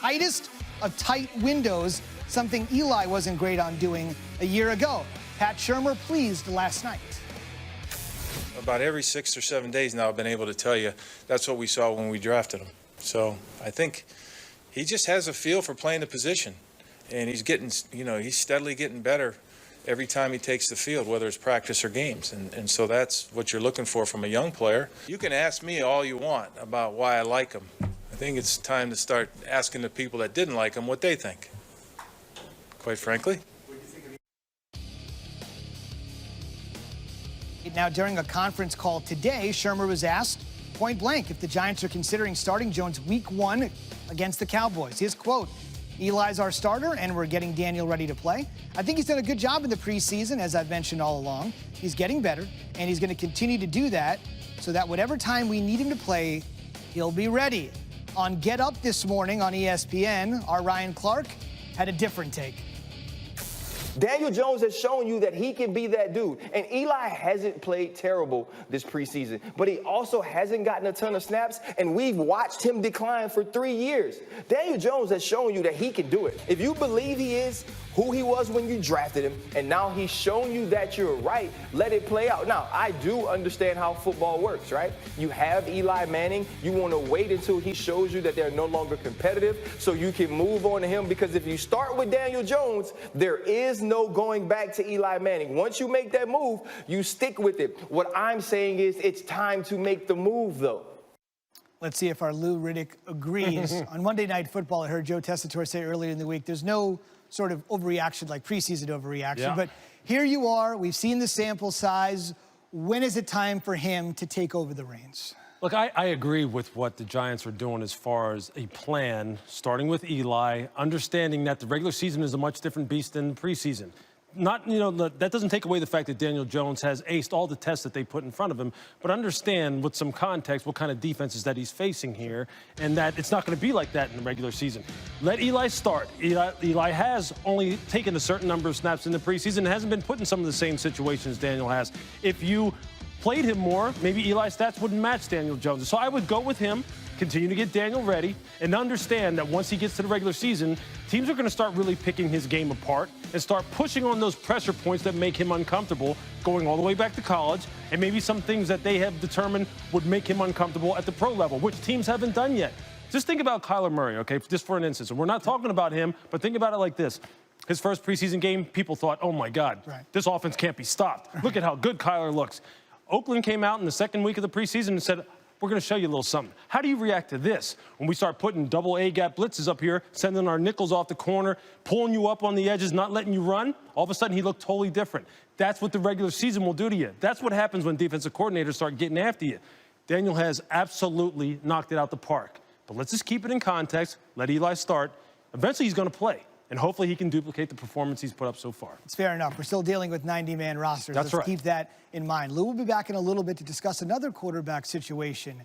tightest of tight windows, something Eli wasn't great on doing a year ago. Pat Shurmur pleased last night. About every 6 or 7 days now I've been able to tell you that's what we saw when we drafted him. So I think he just has a feel for playing the position, and he's getting, he's steadily getting better every time he takes the field, whether it's practice or games. And so that's what you're looking for from a young player. You can ask me all you want about why I like him. I think it's time to start asking the people that didn't like him what they think, quite frankly. Now, during a conference call today, Shurmur was asked point blank if the Giants are considering starting Jones week 1 against the Cowboys. His quote, "Eli's our starter, and we're getting Daniel ready to play. I think he's done a good job in the preseason, as I've mentioned all along. He's getting better, and he's going to continue to do that so that whatever time we need him to play, he'll be ready." On Get Up this morning on ESPN, our Ryan Clark had a different take. Daniel Jones has shown you that he can be that dude. And Eli hasn't played terrible this preseason, but he also hasn't gotten a ton of snaps, and we've watched him decline for 3 years. Daniel Jones has shown you that he can do it. If you believe he is who he was when you drafted him, and now he's shown you that you're right, let it play out. Now, I do understand how football works, right? You have Eli Manning. You want to wait until he shows you that they're no longer competitive so you can move on to him, because if you start with Daniel Jones, there is no going back to Eli Manning. Once you make that move, you stick with it. What I'm saying is it's time to make the move, though. Let's see if our Lou Riddick agrees. On Monday Night Football, I heard Joe Tessitore say earlier in the week, there's no sort of overreaction like preseason overreaction. Yeah. But here you are. We've seen the sample size. When is it time for him to take over the reins? Look, I agree with what the Giants are doing as far as a plan, starting with Eli, understanding that the regular season is a much different beast than the preseason. That doesn't take away the fact that Daniel Jones has aced all the tests that they put in front of him, but understand with some context what kind of defenses that he's facing here, and that it's not going to be like that in the regular season. Let Eli start. Eli has only taken a certain number of snaps in the preseason and hasn't been put in some of the same situations Daniel has. If you played him more, maybe Eli's stats wouldn't match Daniel Jones. So I would go with him, continue to get Daniel ready, and understand that once he gets to the regular season, teams are going to start really picking his game apart and start pushing on those pressure points that make him uncomfortable, going all the way back to college, and maybe some things that they have determined would make him uncomfortable at the pro level, which teams haven't done yet. Just think about Kyler Murray, okay, just for an instance. And we're not talking about him, but think about it like this. His first preseason game, people thought, oh, my God, this offense can't be stopped. Look at how good Kyler looks. Oakland came out in the second week of the preseason and said, we're going to show you a little something. How do you react to this? When we start putting double A-gap blitzes up here, sending our nickels off the corner, pulling you up on the edges, not letting you run, all of a sudden he looked totally different. That's what the regular season will do to you. That's what happens when defensive coordinators start getting after you. Daniel has absolutely knocked it out the park. But let's just keep it in context, let Eli start. Eventually he's going to play. And hopefully he can duplicate the performance he's put up so far. It's fair enough. We're still dealing with 90-man rosters. That's Let's right. keep that in mind. Lou will be back in a little bit to discuss another quarterback situation.